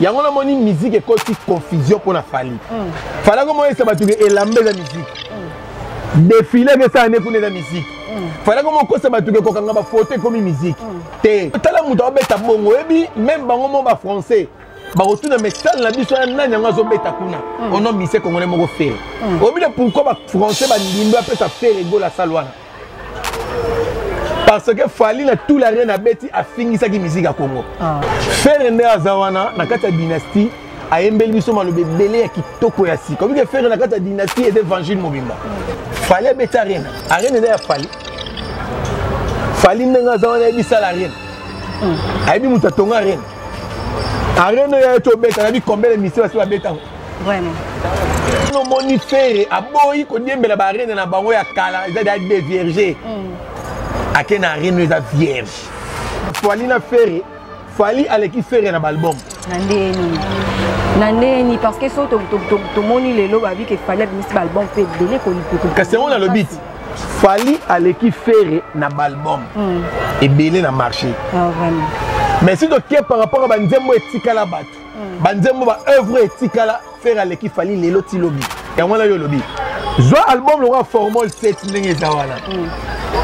yango na moni musique ekoti confusion pour na Fally. Fallait que moi ça va trouver elambe la musique. Défiler que ça n'est pour la musique. Fallait que moi ça va trouver kokanga ba photo comme musique. Té. Tala muto obeta bongo ebi même bango mo ba français. Ba retourne mais ça la biso na nyanga zo beta kuna. On a misé congolais mo faire. Obi pourquoi ba français ba ndimba peut ça faire ego la salwana. Parce que Fally na tout la reine a beti a fini ça qui musique à Congo. Faire ndé azawana na kata dynastie a embeli biso malobe belé ya kitoko ya si. Comme que faire na kata dynastie et évangile mobimba. Fallait beta arena. Arena ndé ya Fally. Fally ndé azawana ebisa la reine. Aibi mutatonga arena. Arena ya to beta na bi combien de missions va beta. Vraiment. No moni faire aboyi ko diembela ba arena na bango ya kala, ils a des vierges. Akena arena za vierge. Fally na faire Fally aleki faire na album. Nandeni parce que so to moni lelo ba vi que Fally a album fait délai ko parce que on a le beat. Fally aleki faire na album. Et belé na marché. Ah vraiment. Mais si tu es par rapport à Banzembo et Tikala Bat, Banzembo va œuvrer et Tikala faire à l'équipe Fally Lelo Tilobi. Et on a eu le lobby. Zo album le roi formol 7 n'engé zawana.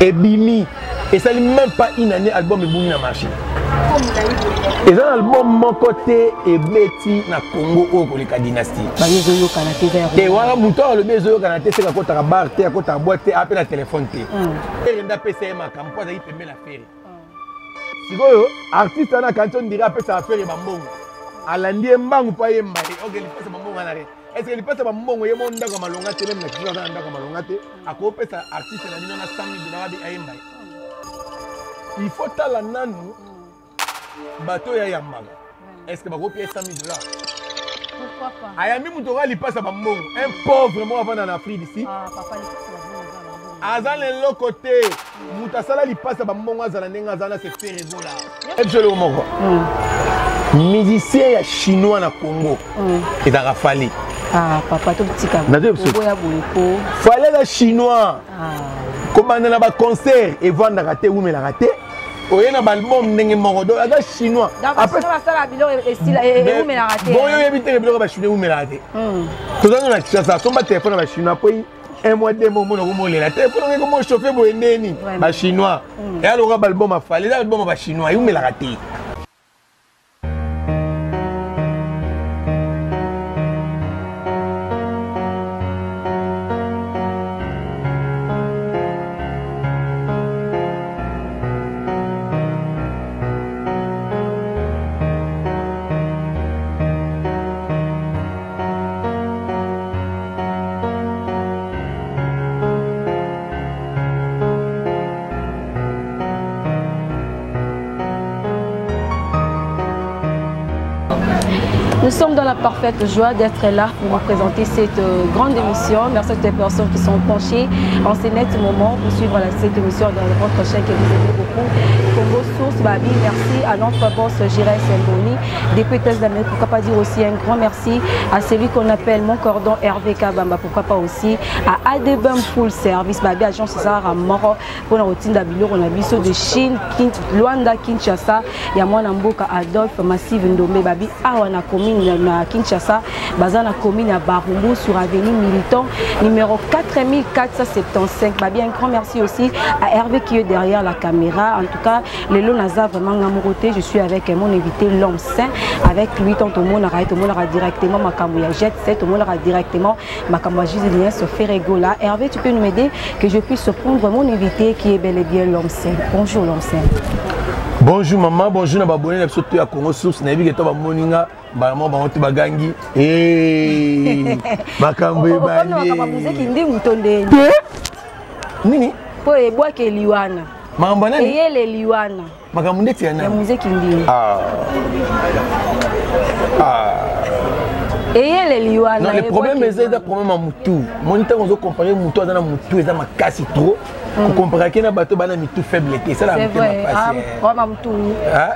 Et Bimi. Et ça n'est même pas une année album et boumi na marché. Et ça album mon côté et Betty na Congo au Koleka dynastie. Et voilà mouton le bezo kanate c'est à côté à bar à côté à boîte à peine à téléphone té. Et renda PC ma campo ça y peut la faire. Sikoyo artiste ana kanton dira pe ça faire bambongo. Alandi mbangu pa yemba. OK, il passe bambongo na re. Est-ce que il passe bambongo yemo ndaka malonga te même na kisa na ndaka malonga te. Ako pe ça artiste na bino na 100 000 $ ayemba. Il faut tala nanu bateau ya yambaga. Est-ce que bako payer 100 000 $? Pourquoi pas? Ayami mutoka li passe bambongo. Un pauvre moi avant en Afrique ici. Ah papa li passe bambongo. Azan le côté mutasala li passe bambongo azala nenga azana se faire ebola. Ebjelo moko. Musicien ya chinois na Congo. Et da Fally. Ah papa to tika. Boya boyeko. Fallait la chinois. Comment na ba concert et vendre raté ou mais la raté. Oye na album ndenge moko do aga chinois. Après ça sala bilo et style et ou mais la raté. Bon yo yebite bilo ba chinois ou mais la raté. Tout ça na ça somba téléphone ba chinois puis un mois de moment on la téléphone comment chauffer bo ndeni ba chinois. Et alors album a Fally l'album ba chinois ou mais la raté. Nous sommes dans la parfaite joie d'être là pour vous présenter cette grande émission. Merci à toutes les personnes qui sont penchées en ce net moment pour suivre cette émission dans votre chaîne que vous aimez beaucoup. Congo Source, Babi, merci à notre boss Jirès Mboni, depuis Test d'Amérique. Pourquoi pas dire aussi un grand merci à celui qu'on appelle mon cordon Hervé Kabamba. Pourquoi pas aussi à Adebam Full Service, Babi, agent César Amoro, pour la routine d'Abilo, on a vu de Chine, Luanda, Kinshasa, il y a moi Namboka Adolphe, Massive Ndombe, Babi, Awana commune na Kinshasa, basé na commune à Barumbu sur avenue Militant numéro 4475. Babi, un grand merci aussi à Hervé qui est derrière la caméra. En tout cas, le lot naza vraiment amouroté. Je suis avec mon invité l'homme saint. Avec lui, tout le monde aura directement ma camouya jet set, tout le monde aura directement ma camouya Gisilien se fait rigoler. Hervé, tu peux nous aider que je puisse prendre mon invité qui est bel et bien l'homme saint. Bonjour l'homme saint. Bonjour maman, bonjour na babone na soto ya Congo Source na bigeto ba moninga ba mo ba otu bagangi makambo ebandi kama muziki ndi mutondeni nini po ebwa ke liwana mambo nani eyele liwana makambo ndeti ya nani muziki ndi eyele liwana non le problème est le problème à mutu monita on doit comparer mutu dans mutu et ma casse trop pour comparer que na bato bana mitu faible était ça la mutu ah problème mutu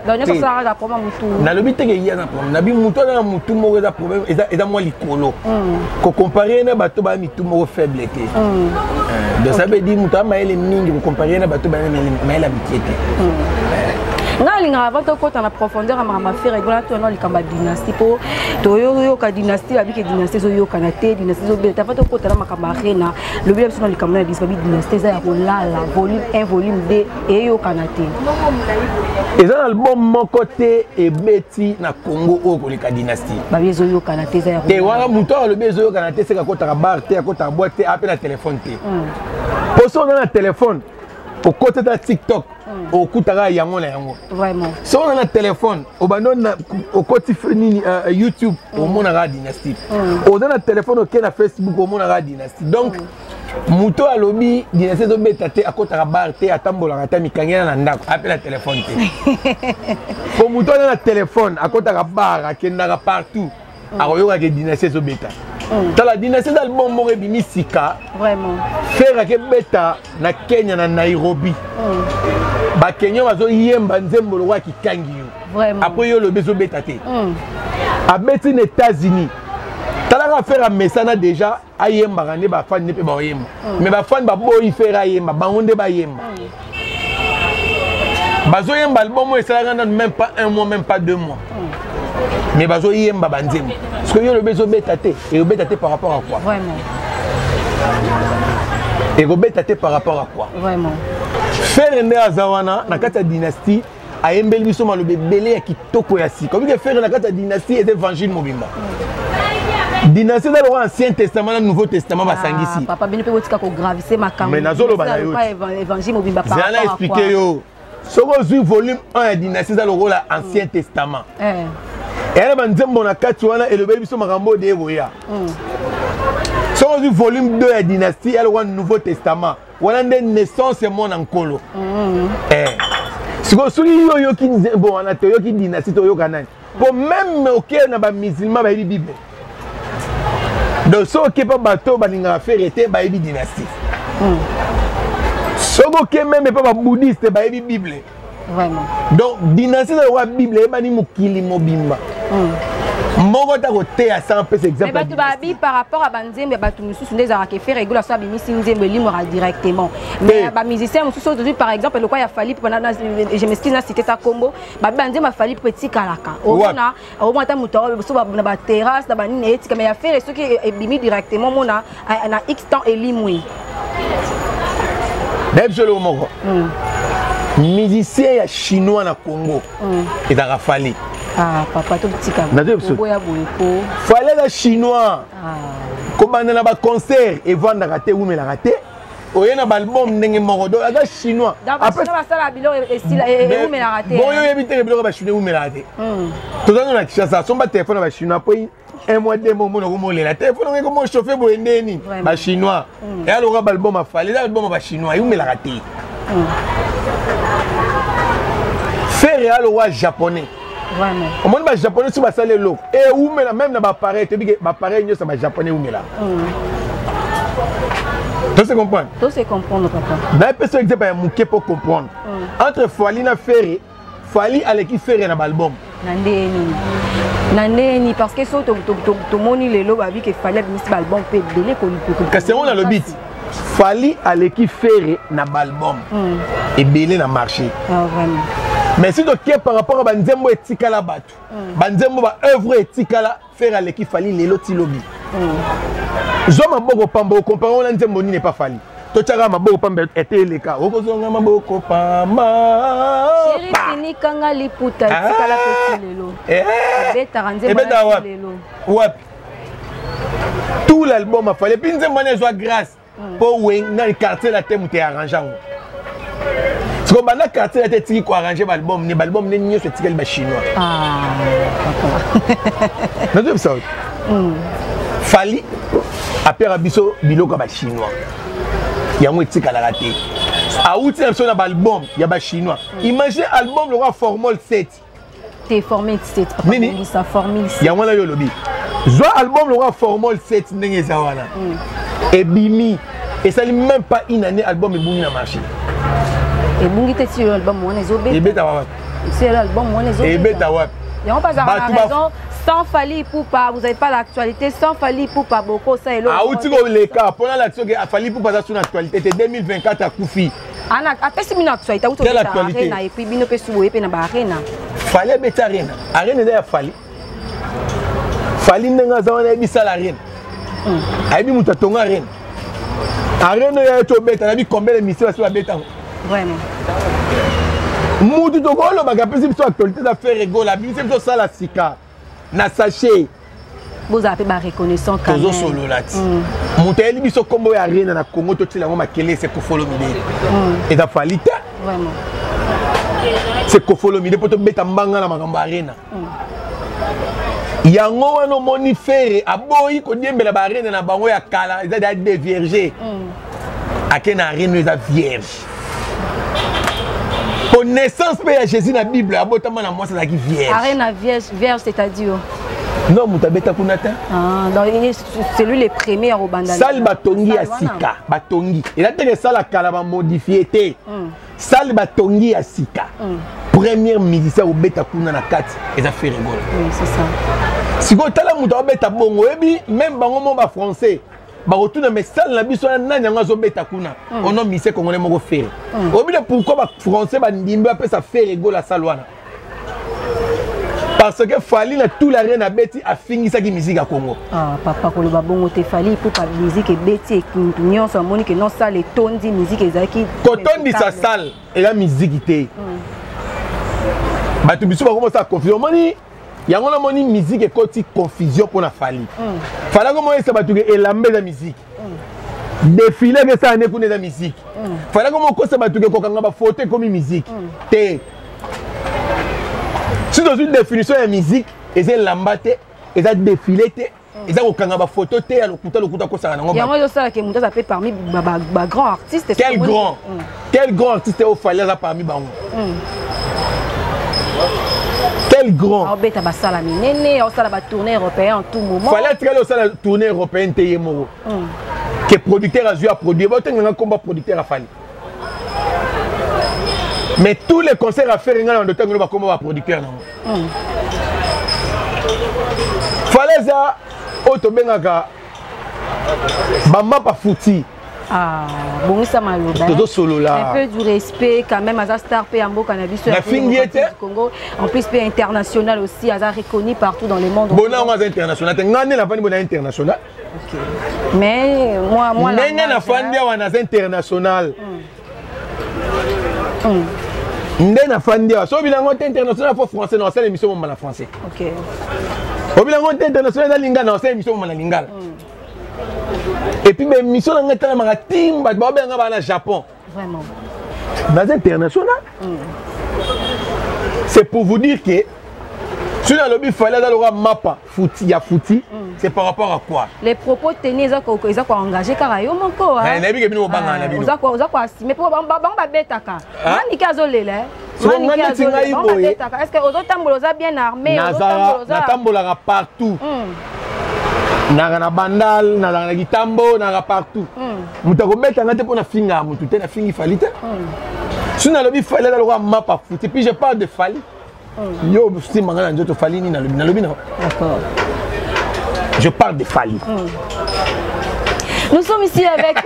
donc ça sera la problème mutu na le but que il y a un problème na bi mutu dans mutu moeza problème et moi likolo ko comparer na bato bana mitu mo faible était donc ça veut dire mutu ma ele mingi ko comparer na bato bana ma ele habitué. nga linga avant to kota na profondeur à ma faire rigola to na likamba dynastie po to yo ka dynastie abi ke dynastie zo yo kana te dynastie zo be ta fa to kota na makamba rena le bi na likamba na disba bi dynastie za ya kolala volume 1 volume 2 et yo kana te eza na album moko te ebeti na Congo o ko lika dynastie ba bi zo yo kana te za ya te wana muto le bi zo yo kana te se ka kota bar te kota boîte te appel na téléphone te poso na téléphone au côté de TikTok au kutara yango na yango vraiment so on a téléphone au bandon au côté nini YouTube au monara dynastie au dans le téléphone au na Facebook au monara dynastie donc muto alobi dynastie zo betate akota bar te atambola kata mikangena na ndako appelle la téléphone te pour muto na téléphone akota bar akenda partout akoyoka ke dynastie zo beta dans la dynastie d'album moko ebimi sika vraiment faire ke beta na Kenya na Nairobi ba Kenya bazo yemba nzembo lokwa kikangi yo vraiment après yo lobi zo beta te abeti na États-Unis talaka faire mesana déjà ayemba kande ba fan ne pe ba yemba mais ba fan ba boyi faire ayemba bangonde ba yemba bazo yemba album esalaka na même pas un mois même pas 2 mois mais bazo yemba banzembo parce que yo le bezo betaté et betaté par rapport à quoi vraiment et betaté par rapport à quoi vraiment faire nde azawana na kata dynastie ayembeli biso malobe belé ya kitoko ya si comme que faire na kata dynastie et évangile mobimba dynastie dans l'Ancien Testament, le Nouveau Testament, va s'engager. Papa, bien peut être gravisser ma caméra. Mais nazolo ba yo. Évangile mobimba par rapport à quoi? Expliquer yo. Soko zu volume 1 ya dynastie dans l'Ancien Testament. Et elle m'a dit mon akati wana et le bébé biso makambo de boya. Soko zu volume 2 ya dynastie elle le Nouveau Testament. Wana nde naissance mon ankolo. Soko suli yo ki bon ana to yo ki dynastie to yo kanani. Pour même OK na ba musulman ba Bible. Donc ce qui pas bateau balinga faire était ba dynastie. Ce qui même pas bouddhiste ba Bible. Vraiment. Donc dynastie de la Bible e bani mukili mobimba. Moko ta côté à 100 peu exemple. Mais batu babi par rapport à banzembe batu mususu ndeza ka faire réguler ça bimi sinzembe limora directement. Mais ba musicien mususu aujourd'hui par exemple le quoi ya fali pendant je m'excuse na cité ta combo ba banzembe fali petit kalaka. Ona au moins ta muto so na ba terrasse na ba nini etika mais ya faire ce qui bimi directement mona na X temps et limui. Même sur le moko. Musicien chinois na Congo. Et da fali. Ah, papa, tout petit cam. Fallait les Chinois. Comme on a un concert et vendre raté ou mais la raté. Ou y a un album n'engé morodo. Les Chinois. Après ça, ça la bilo et style et ou mais la raté. Bon, y a évité les bilo les Chinois ou mais la raté. Tout ça nous a dit ça. Son bas téléphone les Chinois après un mois deux mois on a remonté la téléphone on est comme chauffer pour endeni. Les Chinois. Et alors l'album a fallu l'album les Chinois ou mais la raté. Faire alors roi japonais. Vraiment. Au monde les japonais sur la salle l'eau et où mais la même na ba pareil tu dis que ba pareil ça ba japonais où mais là. Tu sais comprendre? Tu sais comprendre papa. Dans personne exemple ya muké pour comprendre. Entre Fali na Ferré, Fali aleki Ferré na album. Nandeni parce que so to moni lelo ba bi que fallait mis album pe belé ko parce que on a le beat. Fali aleki Ferré na album. Et belé na marché. Ah vraiment. Mais si tu es par rapport à Banzembo et Tikala Batu, Banzembo va œuvre et Tikala faire à l'équipe Fali les lotis lobby. Zoma Bogo Pamba, comparant à Banzembo n'est pas Fali. Tochara Mabogo Pamba était le cas. Okozonga Mabogo Pamba. Chéri Fini Kanga Liputa, Tikala Petit Lelo. Beta Ranzembo Lelo. Ouais. Tout l'album a fallu. Puis Nzembo ne soit grâce pour Wing dans le quartier la thème où tu es arrangé. Parce que dans le quartier, tu as arrangé l'album, l'album n'est ni ce chinois. Ah, d'accord. Ça. Fali, après Abisso, Biloko chinois. Il y a un petit à la raté. À où tu as un album, il y a un chinois. Imaginez l'album, le roi Formol 7. Tu es formé 7. Nini, ça formé 7. Il y a un lobby. Je album, le roi Formol 7, et Bimi. Et ça n'est même pas une année, album est bon dans le marché. Et bungi te sur l'album on est obé. Et beta wap. C'est l'album on est obé. Et beta wap. Et on passe à la raison sans Fali Poupa, vous n'avez pas l'actualité sans Fali Poupa beaucoup ça et l'autre. Ah où tu vois les cas pendant l'action que Fali Poupa ça sur l'actualité c'était 2024 à Koufi. Ana apesi bino actualité ou to arena et puis bino pe subo pe na ba arena. Fallait beta arena. Arena ya fali. Fali ndenga za wana ebisa la arena. Aibi muta tonga arena. Arena ya to beta na bi combien de missions sur la beta. Vraiment. Mutu to kolo ba kapesi biso actualité da faire rigolo la biso biso sala sika. Na sachet. Vous avez pas reconnaissant quand même. Solo lati. Muta biso kombo ya arena na Congo to tila ngoma kele c'est Kofolo Mide. Et da falita. Vraiment. C'est Kofolo Mide pour te beta mbanga na makambo arena. Yango wana moni fere aboyi ko diembela ba arena na bango ya kala eza des vierges. Akena arena eza vierge. Pour naissance pe Jésus na Bible abotama na moi ça qui vierge. Arena vierge c'est-à-dire non mutabeta kunata. Ah donc c'est lui le premier au bandana. Sal batongi ya sika, batongi. Il a télé ça la kala ba modifié té. Sal batongi ya sika. Première musicien au beta kuna na kati, et ça fait rigolo. Oui, c'est ça. Si go tala muta beta bongo ebi même bango mo ba français. Ba retourne mais sal na biso na nyanga zo beta kuna. On a misé congolais moko faire. Obi pourquoi ba français ba ndimbe après ça fait rigolo la salwana. Parce que Fali na tout la reine a beti a fini ça qui musique à Congo. Ah papa ko le babongo te Fali pour pas musique et beti et kuntunyon so moni que non ça les tons di musique ezaki. Coton dit sa salle et la musique té. Ba tu biso ba commencer à confusion moni. Yango na moni musique et koti confusion pour na Fali. Fala comment ça ba tu que elambe la musique. Défiler que ça ne connaît la musique. Fala comment ko ça ba tu que kokanga ba photo comme musique. Té. Si dans une définition de musique, ils ont l'ambaté, ils ont défilé, ils ont aucun photo, ils ont le coup ça. Il y a ça qui est appelé parmi les grands artistes. Quel grand? Quel grand artiste au fallait parmi bango? Quel grand? On bête à Bassala Minene, on s'en va tourner européen en tout moment. Fallait que la tournée européenne t'ayez moro. Que producteur a joué à produire, bon t'as un combat producteur à Fali. Mais tous les concerts à faire, il y a un comme un producteur. Fallait ça, Otobenga, Bamba pas fouti. Ah, bon, ça m'a un peu du respect quand même, à Star Péambo, Cannabis, Congo. En plus, P international aussi, à reconnu partout dans le monde. Bon, on a international. International. Mais moi, la fan international. Ndena fandia so bilango international fo français dans cette émission mon français. OK. O bilango international na lingala dans cette émission mon lingala. Et puis mes missions dans ngata ma team ba benga ba na Japon. Vraiment. Dans international. C'est pour vous dire que si dans le but fallait dans le mapa fouti ya fouti, c'est par rapport à quoi? Les propos tenus ils ont engagé car yo moko hein. Na bi ke bino banga na bino. Ils ont assumer pour ba betaka. Mani kazolele. Est-ce que aux autres tambolos bien armés, na tambola partout. Na bandal, na gitambo, na partout. Mutako beta ngate pour na finga mutu te na fingi falite. Si na lobi fallait dans le mapa fouti puis je parle de Fali. Yo, si mangana njoto Fali ni na lobi na. D'accord. Je parle de Fali. Nous sommes ici avec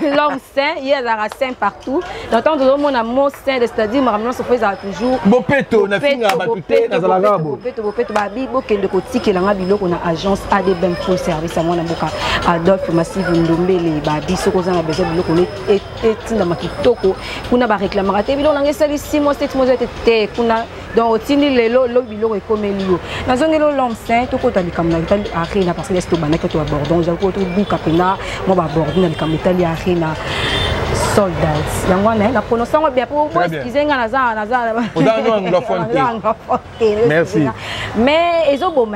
l'homme saint, il y a la saint partout. Dans le monde, on a mot saint, c'est-à-dire que se fait toujours. Bopeto, na finga batute, na zalagabo. Bopeto, babi, bokende koti ke langa bilo qu'on a agence ADBM full service à mon aboka. Adolphe Massif Ndombele, babi, soko za na besoin bilo qu'on est dans makitoko. Kuna ba réclamer raté bilo langa sali 6 mois 7 mois était kuna donc otini lelo lo bilo e comme lio. Na zone lo l'homme saint, to kota likamna itali arena parce que est banaka to abordon, j'ai ko to buka pena. Moi, je vais aborder dans le Arena Soldats. La prononciation est bien pour moi. Merci. Mais ils ont beau,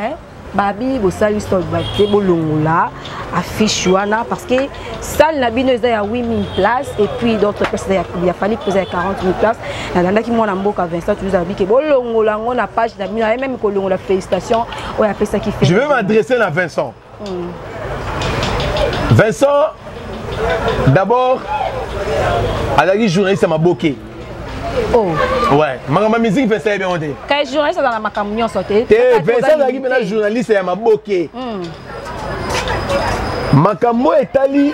Babi, Bossali Soldats, Bolongola, affiche parce que salle la bino est à 8000 places et puis d'autres places il a fallu poser à 40 000 places. Dans qui mon amboka à Vincent tu nous as dit que Bolongola on a page la bino même que Bolongola félicitations on a fait ça qui fait. Je vais m'adresser à Vincent. Vincent, d'abord, à la journaliste, ça m'a bloqué. Oh. Ouais, ma musique fait ça bien. Quand les journalistes dans la camion sauté. Vincent, la journaliste, ça m'a bloqué. Makambo Etali,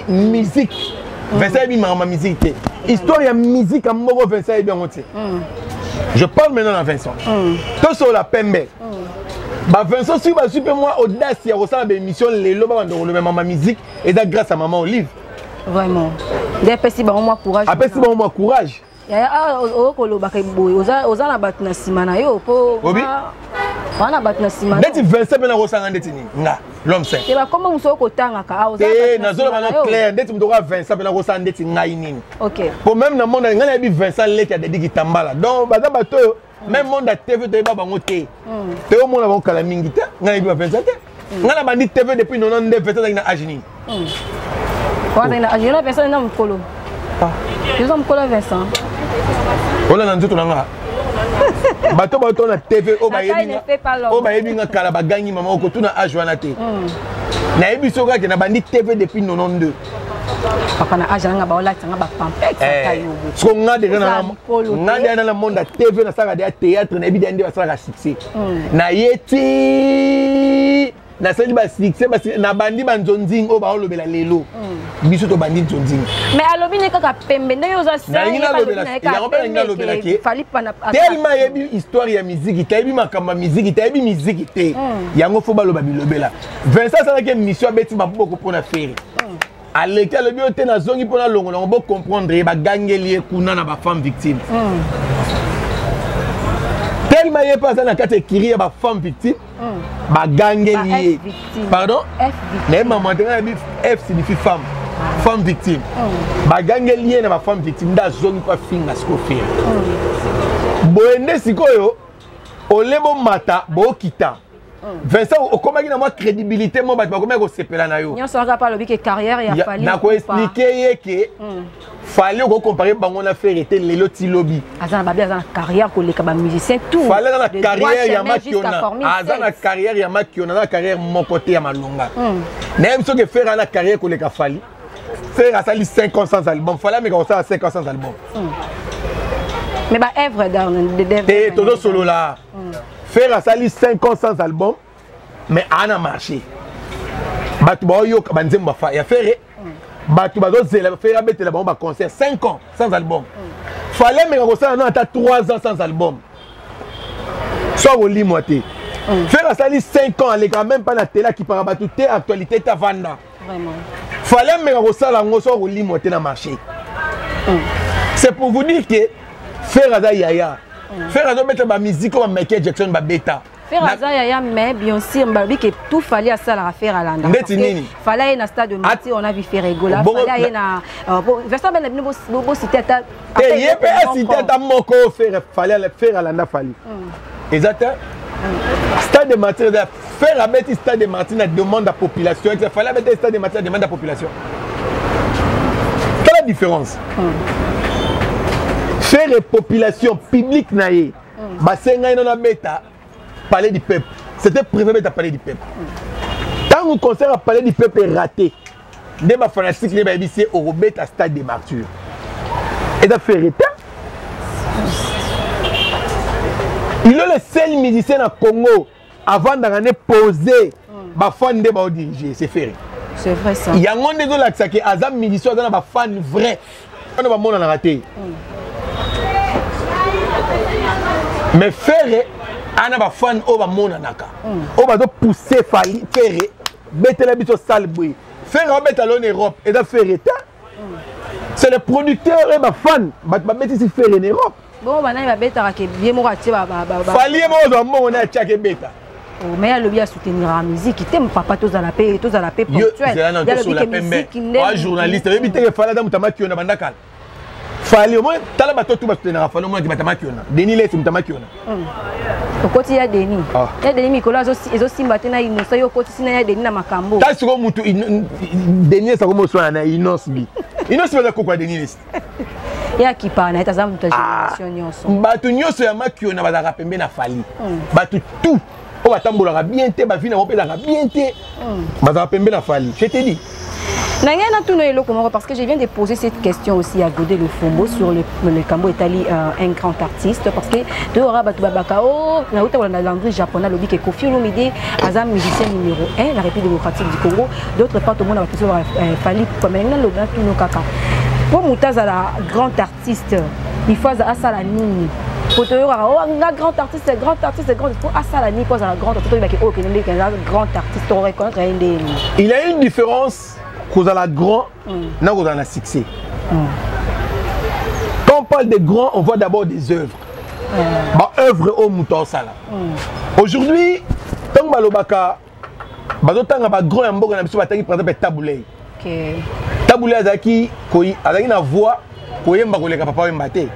musique. Vincent Ebi ma musique. Histoire ya musique à moko Vincent Ebi en entier. Je parle maintenant à Vincent. Tout sur la pembe. Bah Vincent si ba super moi audace ya ressemble à émission lelo ba ndo le même musique et ça grâce à maman Olive. Vraiment. Des petits ba moi courage. Après si ba moi courage. Ya okoloba kai boy oza na bat na simana yo po. Wana bat na simana. Ndeti Vincent bena rosanga ndeti ni nga l'homme saint. Te ba koma muso ko tanga ka oza. Eh na zone ba clair ndeti mdoka Vincent bena rosanga ndeti ngai nini. OK. Pour même na monde ngana bi Vincent leki a dedi kitambala. Donc baza bato yo même monde à TV de ba bango te. Te au monde ba kala mingi te ngana bi Vincent te. Ngana bandi TV depuis 92 Vincent na âge nini. Wana na âge na Vincent na mkolo. Ils ont mkolo Vincent. Ona na nzoto nanga. Bato na TV o ba yebi nga kala ba gangi mama ko tuna âge wana te. Na yebi soka ke na bandi TV depuis 92. Papa na âge nga ba ola tanga ba pampek sa yo. So nga de na na monde TV na saka de théâtre na yebi de ndi ba saka succès. Na yeti na sali ba succès ba na bandi ba nzonzing o ba olobela lelo. Biso to bandi nzonzing. Mais alobi ne kaka pembe nde yo za sa. Na ngina lobela ke. Fali pana. Tellement yebi histoire ya musique, tayebi makamba musique, tayebi musique te. Yango fo ba loba bilobela. Vincent ça que mission beti ba boko pona faire. Aleki alobi ote na zongi pona longo na bo comprendre ba gangeli kuna na ba femme victime. Tellement yé pas ça na kate kiri ya ba femme victime. Ba gangeli. Pardon? Mais maman F signifie femme. Femme victime. Ba gangeli na ba femme victime da zongi pa finga sko faire. Boende sikoyo olebo mata bo kita. Vincent okomaki na moi crédibilité mo ba komeka ko sepela na yo. Nyonso ka pa lobi ke carrière ya fali. Na ko expliquer ye ke fallait ko comparer bango na faire était lelo ti lobby. Azana ba bien azana carrière ko leka ba musicien tout. Fallait na carrière ya makiona. Azana carrière ya makiona na carrière mon côté ya malonga. Même ce que faire na carrière ko leka fali. Faire à sali 500 albums. Fallait mais ko ça 500 albums. Mais bah œuvre de todo solo là. Faire à sali 500 albums mais ana marché. Batu ba yo banzemba fa ya faire batu ba zo zela faire abetela ba ba concert 5 ans sans album. Fallait mais ko ça na ata 3 ans sans album. So au lit moité. Faire à sali 5 ans les quand même pas la télé qui para batu té actualité ta vanda. Vraiment. Fallait mais ko ça la ngo so au lit moité na marché. C'est pour vous dire que faire à yaya. Faire à mettre ma musique comme Michael Jackson ba beta. Faire à yaya mais bien sûr mbabi que tout fallait à ça la faire à l'anda. Fallait na stade de Mati on a vu faire rigola. Fallait na Verstappen ben bo cité ta. Et yé cité ta moko faire fallait faire à l'anda fallait. Exact. Stade de Mati faire à mettre stade de Mati na demande à population. Il fallait mettre stade de Mati na demande à population. Quelle est la différence? Faire les populations publiques naïe, basenga ina na beta parler du peuple. C'était prévu de parler du peuple. Tant qu'on concert à parler du peuple est raté, des ma fanatique les babysé au robet à stade des martyrs. Et ça fait réta. Il est le seul musicien à Congo avant d'aller poser ba fan de ba diriger, c'est fait. C'est vrai ça. Il y a un monde de là que Azam musicien dans ba fan vrai. On va monde en raté. Mais faire ana ba fan o ba mona naka o ba do pousser fali faire betela biso salboui faire betela en Europe et da faire état c'est le producteur et ba fan ba beti si faire en Europe bon bana ba betara ke bien mo rati ba fali mo zo mo na tchake beta o mais le bien soutenir la musique tem papa tous à la paix ponctuel ya le musique un journaliste et bité fala da mutama kiona bandakala fallait au moins tala bato tout batenera fallait au moins batama kiona Denis les mutama kiona au côté ya Denis ya Denis Nicolas ezo simba tena inosa yo côté sina ya Denis na makambo ta siko mutu Denis sa komo sona na inos bi inos ba ko kwa Denis ya kipa na eta za mutu génération nyonso bato nyonso ya makiona bazaka pembe na fali bato tout o batambola bien te ba vina opela bien te bazaka pembe na fali je te dis. Parce que je viens de poser cette question aussi à Godé Le Fombo sur le Cambo Italie, un grand artiste. Parce que de Ora Batubabakao, la langue japonaise, le Kofi Olomide, Azam musicien numéro 1, la République démocratique du Congo. D'autres part, tout le monde a fallu comme un lobby tout nos caca. Pour Moutaza, la grande artiste, il faut à Salani. Pour te dire, un grand artiste, c'est grand artiste, c'est grand. Pour Salani, pour la grande artiste, il y a un grand artiste, on reconnaît. Il y a une différence quand on a grand, non quand on a succès. Quand on parle de grand, on voit d'abord des œuvres. Œuvres au mouton sala. Aujourd'hui, tant que balobaka, bazotanga ba grand ya mboka na biso batangi par exemple taboulé. Taboulé azaki koi azaki na voix koyemba koleka papa yemba te.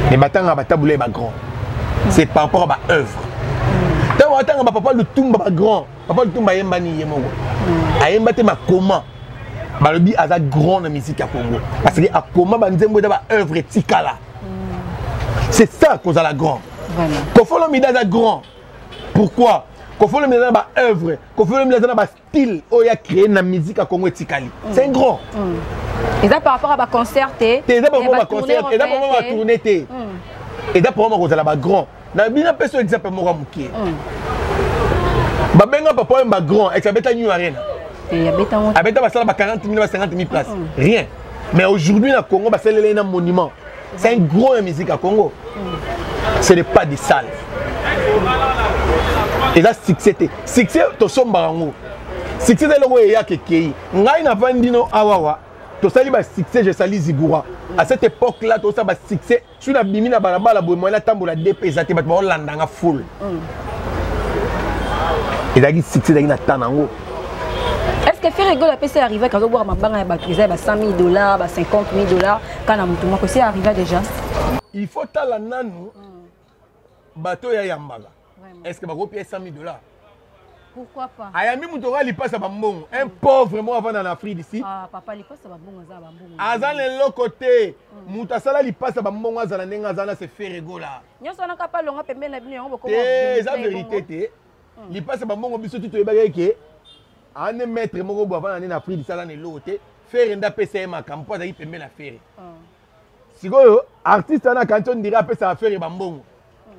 Mais batanga ba taboulé ba grand. C'est par rapport à ba œuvre. Tant batanga ba papa le tumba ba grand, papa le tumba yemba ni yemongo. Ayemba te ma comment balobi aza grand na musique à Congo parce que a comment ba nzembo da ba œuvre tikala. C'est ça qu'on a la grand. Kofolo Midaza grand. Pourquoi? Kofolo Midaza ba œuvre, Kofolo Midaza ba style où il a créé la musique à Congo Tikali. C'est un grand. Et ça par rapport à ma concert, et ça par rapport à concert, et ça par rapport à tourner, et ça par rapport à grand. Na bina peso exemple mora mukie. Ba benga papa ba grand, et ça beta New Arena. Et abeta on. Abeta ba sala ba 40 000 50 000 places. Rien. Mais aujourd'hui na Congo ba sala un monument. C'est un gros musique à Congo. Ce n'est pas des salles. Et là, succès. Succès, tu as un succès, c'est le roi et Kekei. Ngai na vandino awawa. Tu sali ba succès, je sali Zigura. À cette époque-là, tu as un succès. Sur la bimina balabala, boy, la tambour la DP, ça te bat landanga full. Et là, succès, il y a tanango. Est-ce que faire rigolo c'est arrivé quand on boit ma banque à 100 000 $, 50 000 $, quand on a que c'est arrivé déjà? Il faut la nanou bateau ya yambaga. Est-ce que va payer 100 000 $? Pourquoi pas? Ayami Moutora li passe à Bambon. Un pauvre vraiment avant en Afrique d'ici. Ah papa li passe à Bambon à Bambon. Azan l'autre côté. Moutasala li passe à Bambon azana nenga zana se fait rigola. Nyo sona ka pa longa pembe na bino yango ko. C'est la vérité té. Li passe à Bambon biso tout to ke. Ane maître moko bo avant en Afrique d'ici là ne l'autre. Faire nda PCM makampo azaki pembe na faire. Sikoyo artiste ana kanton dira pesa affaire Bambon.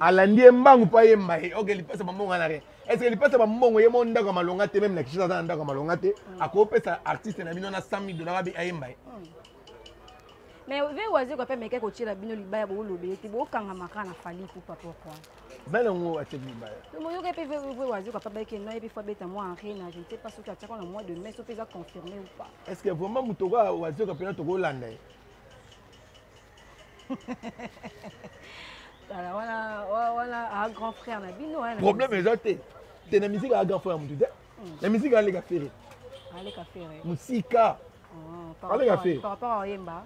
Alandi mbangu pa yemba. OK li passe à Bambon ana rien. Est-ce que les personnes qui ont été en train de même les gens qui à côté de artiste na bino na 100 000 $ bi ayemba. Mais vous avez quoi mais quelque chose la bino libaya bo lobe ti bo kanga makana fali pour pourquoi. Ben on a tenu libaya. Le moyo ke pe vous avez quoi pas que non et puis faut beta moi en rien, je ne sais pas ce que tu as le mois de mai so peut confirmer ou pas. Est-ce que vraiment mutoka wazo ka pena to Hollande? Voilà un grand frère na bino hein. Problème est t'es na musique à grand frère mutude. La musique à les faire. Allez ka faire. Musika. Par rapport à yemba.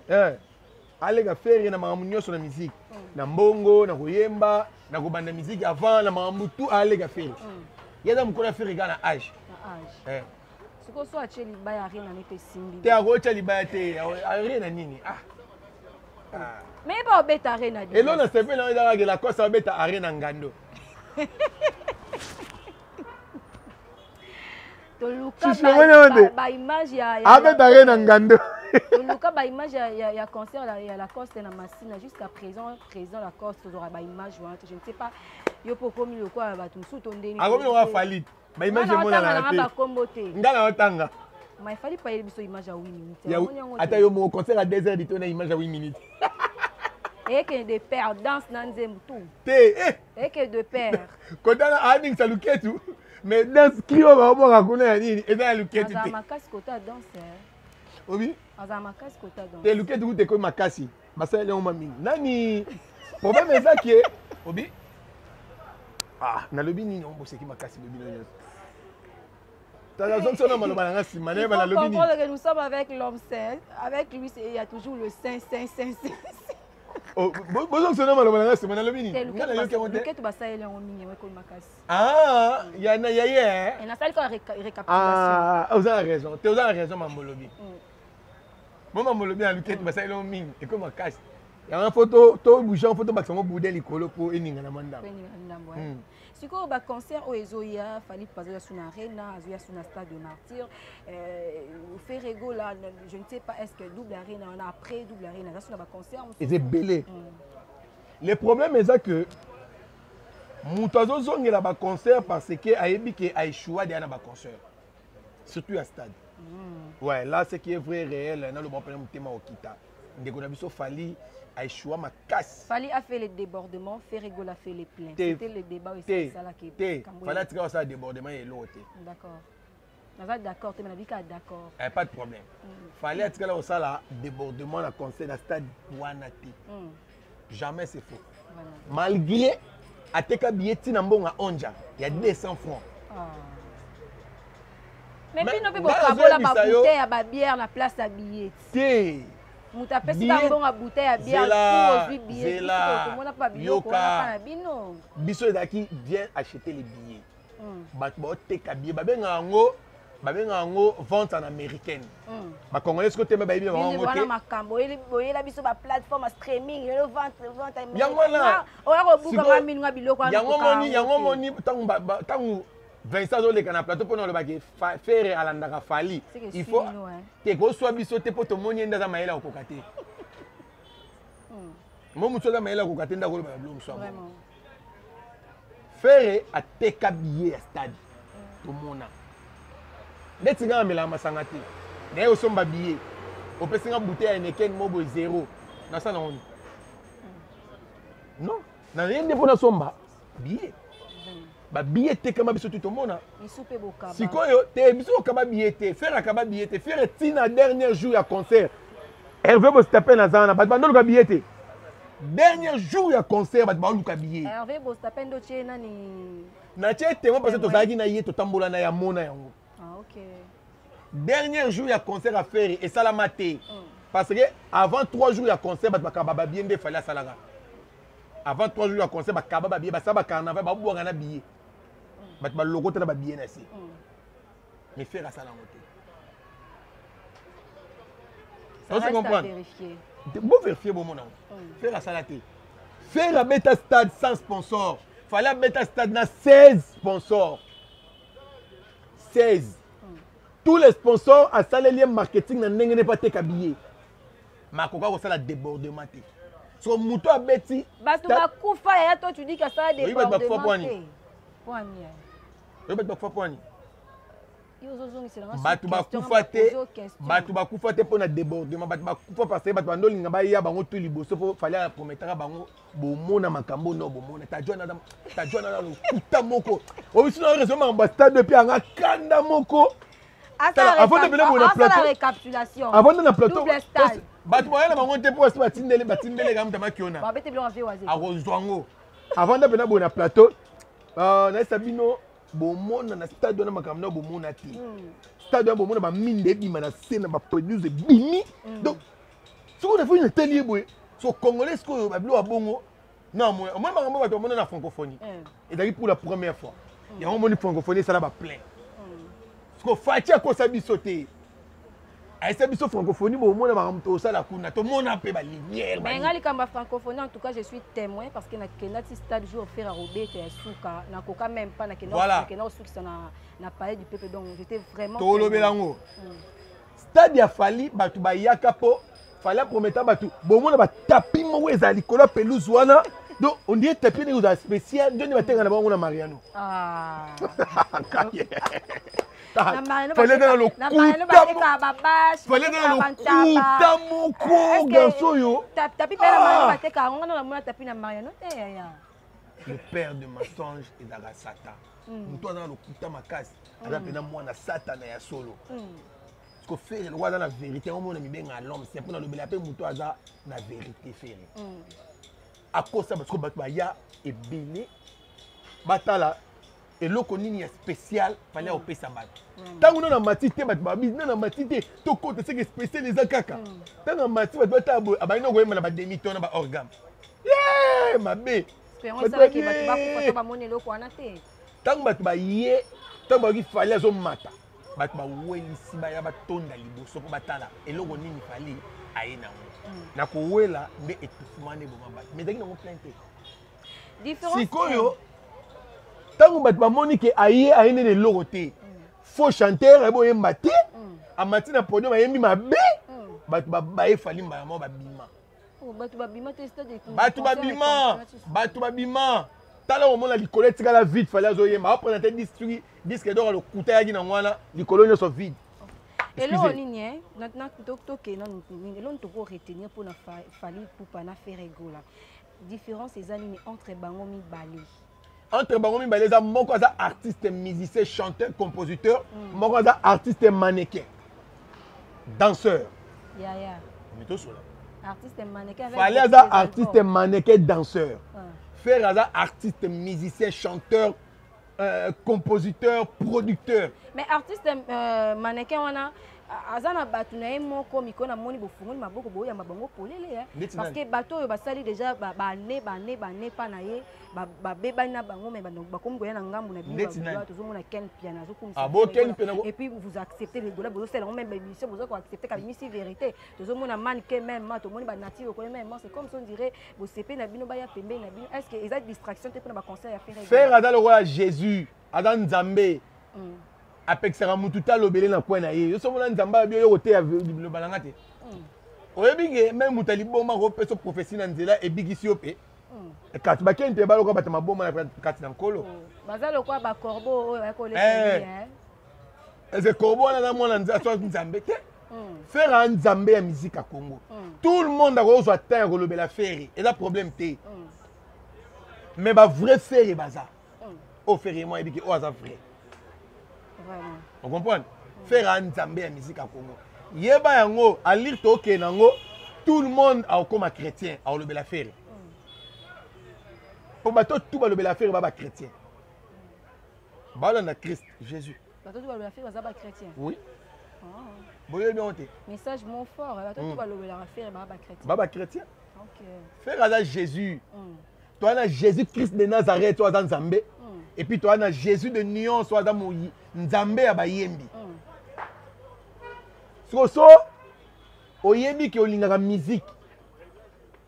Allez ka faire na mamunyo sur la musique. Na mbongo, na koyemba, na ko banda musique avant na mamutu allez ka faire. Yada mukona faire gana âge. Na âge. Ce qu'on soit chez libaya rien na nepe simbi. T'es à rocha libaya te rien na nini. Mais pas beta arena. Et là on a fait la course à beta arena ngando. Toluka ba image ya beta arena ngando. Toluka ba image ya concert ya la course na machine jusqu'à présent la course aura ba image je ne sais pas yo poko mi le quoi ba tout sous tondeni. Akomi on va falit. Ba image mona na ba kombote. Ngala otanga. Mais il fallait pas y biso image à 8 minutes. Ata yo mo concert à 2 heures de image à 8 minutes. Et que de père danse dans tout. Et que de père. Quand on a un ça luketu, mais dans crio va on raconter ni et dans luketu. Dans ma casse kota danse. Obi? Dans ma casse kota danse. Te luketu te ko makasi. Basa le on mami. Nani? Problème est ça qui est Obi? Ah, na lobi ni on bosse ki makasi lobi na. Nous sommes avec l'homme saint. Avec lui, il y a toujours le saint. Ah, il y en a hier. Il y a récapitulation. Ah, vous avez raison. Tu as raison, Mamolobi. Moi, Mamolobi, à l'uket, tu as mine. Et comme ma casse. Il y a une photo, tu as bougé en photo, tu as boudé l'école pour une ngamanda. Si vous avez un concert au Ezoya, il fallait passer sur l'arena, sur le stade de martyr. Vous faites rigolo là, je ne sais pas, est-ce que double arena, on a après double arena, là sur un concert. C'est belé. Le problème est que Moutazo zonge la concert parce que Aebi qui a échoué derrière un concert. Surtout à stade. Ouais, là, ce qui est vrai, réel, dans le bon problème, c'est Okita. Ndekonabiso Fali a échoué ma casse. Fali a fait les débordements, Ferrigol a fait les pleins. C'était le débat aussi. Fali a tiré ça débordement et l'autre. D'accord. D'accord, tu m'as dit qu'il d'accord. Pas de problème. Fali a tiré ça débordement à conseil dans le stade Wanati. Jamais c'est faux. Malgré à teka billet Nambon à Onja, il y a 200 francs. Mais puis nous pouvons la bouteille à bière la place à billet. Mouta pesi Nambon à bouteille à bière pour billet. Yoka. Biso daki vient acheter les billets. Batbo teka billet babenga ngo vente en américaine. Ba congolais ko temba ba billet ba ngo te. Makambo la biso ba plateforme streaming le vente américaine. Yangona. Oya ko buka ba minwa biloko yango moni tangu Vincent Zole kana plateau pour le baguette faire alandaka Fali. Il faut te ko soit biso te poto moni ndaza maela okokate. Mo mutu za maela okokate ndako ba blo mso. Vraiment. Faire a teka billet à stade. Tout mona. Ndeti nga mela masanga te. Na yo somba billet. Opesinga bouteille à neken mobo 0. Na ça non. Non, na rien de pour somba billet. Ba billet te kama biso tout mona. Isupe bokaba. Sikoyo te biso kaba billet te, faire akaba billet te, faire tina dernier jour à concert. Hervé Bostapen na zana, ba bandolo ka billet te. Dernier jour à concert ba ba luka billet. Hervé Bostapen do tche nani. Na tche te mo parce que tozaki na yé to tambola na ya mona yango. Ah OK. Dernier jour à concert à faire et ça la maté. Parce que avant 3 jours à concert ba kaba bien de fallait salaga. Avant 3 jours à concert ba kaba billet ba ça ba carnaval ba boanga na billet. Ba logo te na ba billet na si. Mais faire ça la moté. Ça se comprend. Bon vérifier bon mon nom. Faire ça la té. Faire la bêta stade sans sponsor. Fallait bêta stade na 16 sponsors. 16. Tous les sponsors à ça les liens marketing na ndenge ne pas te kabillé. Makoka ko ça la débordement té. So muto abeti bato bakufa ya toi tu dis que ça a débordement. Oui, bato poani. Oui, bato poani. Bato bakufa te pour na débordement, bato bakufa parce que bato bandolinga ba ya bango tout liboso pour fallait promettre bango bomona makambo no bomona ta jona no kuta moko. O sino raison ma stade depuis anga kanda moko. Avant de venir pour la plateau. Récapitulation. Avant de la plateau. Double stade. Bato boyana bango te pour batindele gam tamakiona. Ba bete blanc waze. Arozwango. Avant de venir pour la plateau, na sabino bomona na stade na makamna bomona ti. Stade bomona ba minde bima na scène ba produire bimi. Donc ce qu'on a fait une telle boy, so congolais ko ba bilo abongo. Non moi makambo bato bomona na francophonie. Et d'ailleurs pour la première fois. Il y a un monde francophonie ça là ba plein. Parce que Fatia ko sabi sauter. A sabi so francophonie bo mona makamto ça la kuna to mona pe ba lumière. Mais ngali kamba francophonie en tout cas je suis témoin parce que na kenati stade jour faire Robert et Souka na koka même pas na kenati Souka na palais du peuple donc j'étais vraiment to lobelango. Stade ya Fali batu ba yaka po fallait promettre batu bo mona ba tapi mo ezali kola pelouse wana. Donc on dit tapis des spécial Johnny va tenga na bango na Mariano. Fallait dans le le père de mensonge est dans la Satan. Nous dans le kuta makas. Alors que moi na Satan na solo. Parce que faire le roi dans la vérité, on m'a mis bien à l'homme. C'est pour le bel appel mouto aza la vérité faire. À cause ça parce que bataya est béni. Batala et l'autre nini spécial fallait au pesa bat. Tant on a matité bat babi, on a matité to côté c'est que spécial les akaka. Tant on matité bat tabo abaino go yema ba demi ton ba organe. Yeah, ma bé. Espérons ça que bat ba ko ba monné loko wana té. Tant bat ba yé, tant ba ki fallait zo mata. Bat ba welisi ba ya ba tonda liboso ko batala et l'autre nini fallait aina. Na ko wela mbe étouffement ne boma bat. Mais daki na mo plainte. Différence. Sikoyo tant que tu Monique aïe à une loroté faux chanteur et boye mbati a matina podium a yemi mabe batu ba fali mbama ba bima batu ba bima te stade batu ba bima tala au moment la likolo tika la vide fallait azoyema a présenter disque d'or le kuta ya gina ngwana likolo nyo so vide Et là, on est maintenant, on peut retenir pour Fally Ipupa na faire égola. Différence c'est entre Bangomi Bali. Entre Bangomi Bali, moko za artiste, musicien, chanteur, compositeur, moko za artiste, mannequin, danseur. Ya. Artiste mannequin. Fally za artiste, mannequin, danseur. Faire za artiste, musicien, chanteur, compositeur, producteur. Mais artiste mannequin on a azana batu na moko mikona moni bofungoli maboko boya mabango polele parce que bato basali déjà ba pa na ye ba beba na bango mais bakomi goya na ngambu na bino tozomona Ken Piana et puis vous acceptez les dollars vous c'est même émission vous acceptez comme si vérité tozomona mannequin même to moni ba native ko même c'est comme si on dirait vous sepé na bino ba ya pembe na bino est-ce que exact distraction te pour ba concert ya faire ada le roi Jésus ada Nzambe apexera mututa lobele na kwa na ye yo somona Nzamba bio yo kote ya le balanga te oyebinge même mutali bomba ko peso prophétie na nzela e bigisi yo pe kati ba kente ba lokwa batama bomba na kati na nkolo bazalo kwa ba corbeau oyo ba ko lesa eze corbeau na mwana Nzambe te faire un Nzambe ya musique à Congo tout le monde a reçu terre ko lobela faire et la problème te mais ba vrai faire baza o faire moi ebiki o aza vrai. Vous comprenez? Faire un Nzambe à musique à Congo. Yeba yango, à lire toke nango, tout le monde a comme chrétien, a le bel affaire. Pour bateau tout le bel affaire baba chrétien. Bala na Christ Jésus. Bateau tout le bel affaire baba chrétien. Oui. Boye bien honte. Message mon fort, bateau tout le bel affaire baba chrétien. Baba chrétien. OK. Faire à Jésus. Toi na Jésus Christ de Nazareth, toi dans Nzambe. Et puis toi na Jésus de Nyon, soit dans mon Nzambe ya bayembi. So oyembi ki olingaka musique.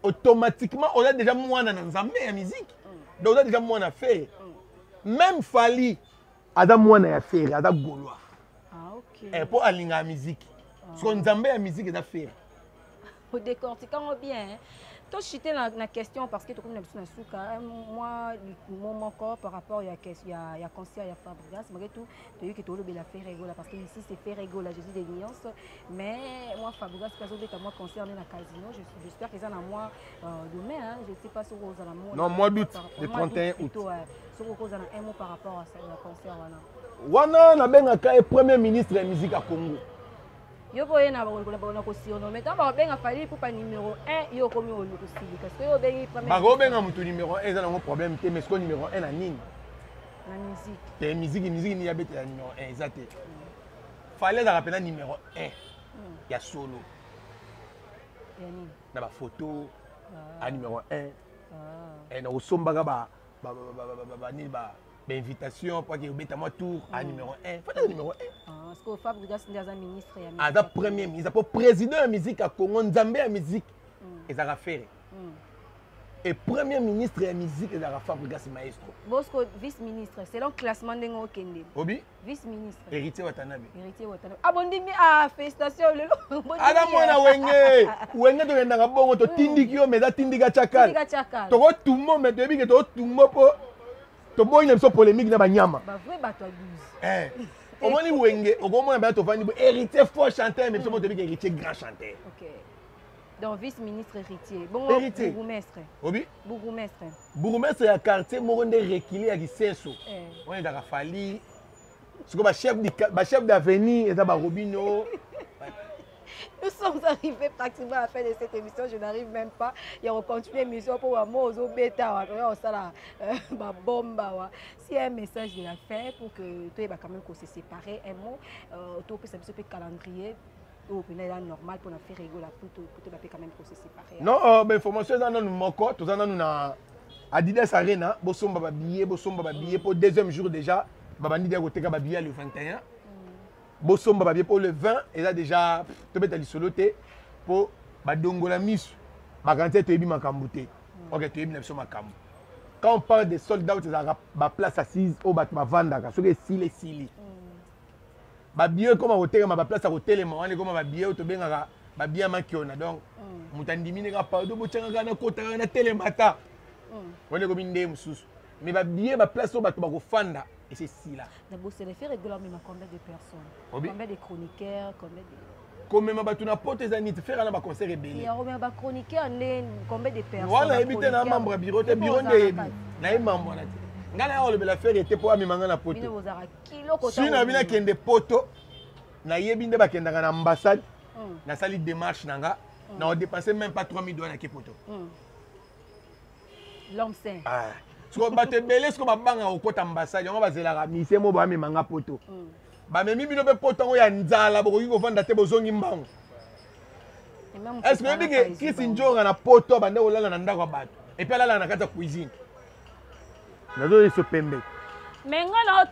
Automatiquement on a déjà mwana na Nzambe ya musique. Donc on a déjà mwana faire. Même Fally ada mwana ya faire, ada Gaulois. Ah OK. Et pour alinga musique. Parce que Nzambe ya musique est à faire. Au décortiquant bien. Toi, je suis dans la question parce que tu connais moi, mon corps par rapport à la concert, à Fabregas, malgré tout, tu as eu que tu as fait rigolo parce que ici c'est fait rigolo, la Jésus des nuances. Mais moi, Fabregas, quand j'ai moi concerné dans le casino, j'espère qu'ils en ont moi demain. Je ne sais pas si vous avez un mot. Non, mois d'août, le 31 août. Si vous avez un mot par rapport à la concert. Wana na benga ka premier ministre de la musique à Congo. Yo boye na ba ko surnommer tant ba benga Fally Ipupa numéro 1 yo komi o lukosili parce que yo bengi premier ba ko benga mutu numéro 1 eza na problème te mais ce numéro 1 na nini na musique te musique ni ya bete ya numéro 1 exacté Fally za rappeler numéro 1 ya solo yani na ba photo a numéro 1 et na osombaka ba ni ba invitation pour qu'il mette moi tour à numéro 1. Faut numéro 1. Parce que Fabregas est ministre et ada premier ministre pour président de musique à Congo Nzambe à musique et ça va faire. Et premier ministre de la musique et ça va Fabregas maestro. Bosco vice-ministre selon classement de Ngokende. Obi vice-ministre. Héritier Watanabe. Héritier Watanabe. Abondimi ah félicitations lelo. Ada mwana wenge to ndanga bongo to tindiki yo meza tindika chakal. Tindika chakal. To ko tumo mais to biki to tumo po to boy na so polémique na banyama. Ba vrai bato abuse. Au moins wenge, au moins ba to fani héritier fort chanteur mais so mo to biki héritier grand chanteur. OK. Donc vice-ministre héritier. Bon bourgmestre. Obi? Bourgmestre. Bourgmestre ya quartier moronde reculé ya Kisenso. On est dans Fally. Ce que chef d'avenue et ba Robino. Nous sommes arrivés pratiquement à la fin de cette émission. Je n'arrive même pas. Il va continuer l'émission pour moi. Si un message de la fin pour que tu aies quand même se séparer, un mot, tu peux savoir ce calendrier. Normal pour faire rigoler pour te quand même se séparer. Non, mais information dans nous moko, tout ça dans nous Adidas Arena, bosomba billet pour deuxième jour déjà. Babandi dia côté ka billet le 21. Bosomba babie pour le 20 et là déjà to beta lisoloté pour badongola misu bakanté to yebi makambuté OK to yebi na biso makambu quand on parle des soldats tu as ba place assise au bat ma vandaka so que sili ba billet comme hôtel ma ba place à hôtel ma wana comme ba billet to bengaka ba billet makiona donc mutandimi ne ka pardon bo tchanga na kota na telemata wana ko binde mususu mais ba billet ba place au bat ba ko fanda et c'est si là. D'abord, c'est les faits régulièrement combien de personnes? Combien de chroniqueurs? Combien de... Comme même tu n'as pas tes amis, faire un concert rebelle. Il y a combien de chroniqueurs? Combien de personnes? Voilà, éviter un membre bureau, tes bureaux de na membre là. Ngala o le bela faire était pour amimanga na poto. Si na bina kende poto na yebi nde bakendanga na ambassade na sali démarche nanga na on dépenser même pas 3000 dollars na ke poto. L'homme saint. Ah. So batte belé ce ko babanga au côté ambassade, on va zela mise mo ba amimanga poto. Ba memi bino be poto ngo ya nzala boko ko vanda te bozongi mbango. Est-ce que bige Chris Njora na poto bande olala na ndako bato et puis alala na kata cuisine. Nazo yeso pembe. Mais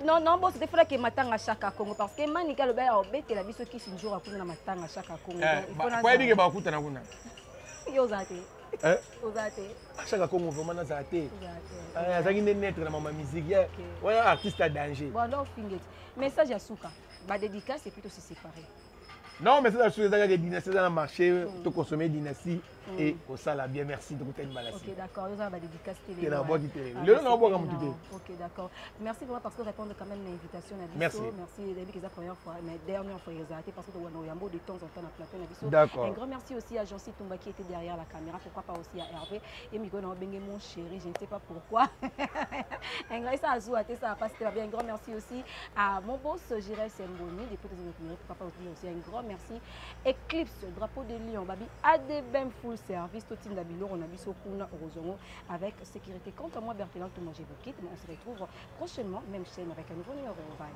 non, bon, c'était vrai que matanga chaque Congo parce que manika le ba obete la biso Chris Njora kuna matanga chaque Congo. Kwa bige ba kuta na kuna. Yo zate. Ozate. Chaque Congo vraiment na zate. Ah, ça qui net na mama musique. Ouais, artiste à danger. Bon, donc finget. Message à Souka. Ba dédicace c'est plutôt se séparer. Non, mais c'est la chose que dynastie dans le marché, tu consommer dynastie et au sala bien merci de goûter une maladie. Ok, d'accord. Vous avez dédicace télé. Ok, d'accord. Merci vraiment parce que répondre quand même à l'invitation. Merci. Merci d'être la première fois, mais dernière fois exalté parce que nous avons de temps en temps à plateau. D'accord. Un grand merci aussi à Jancy Toumba qui était derrière la caméra. Pourquoi pas aussi à Hervé et Miko Nambengé, mon chéri. Je ne sais pas pourquoi. Un grand ça a joué, ça a passé bien. Un grand merci aussi à mon boss Jirel Semboni depuis les autres. Pourquoi pas aussi un grand merci. Eclipse, drapeau de Lyon, Babi, Adebem full service, tout le monde on a vu sur Kuna Orozongo avec sécurité. Quant à moi, Berthelin, tout le monde, je vous quitte, mais on se retrouve prochainement, même chaîne avec un nouveau numéro. Bye.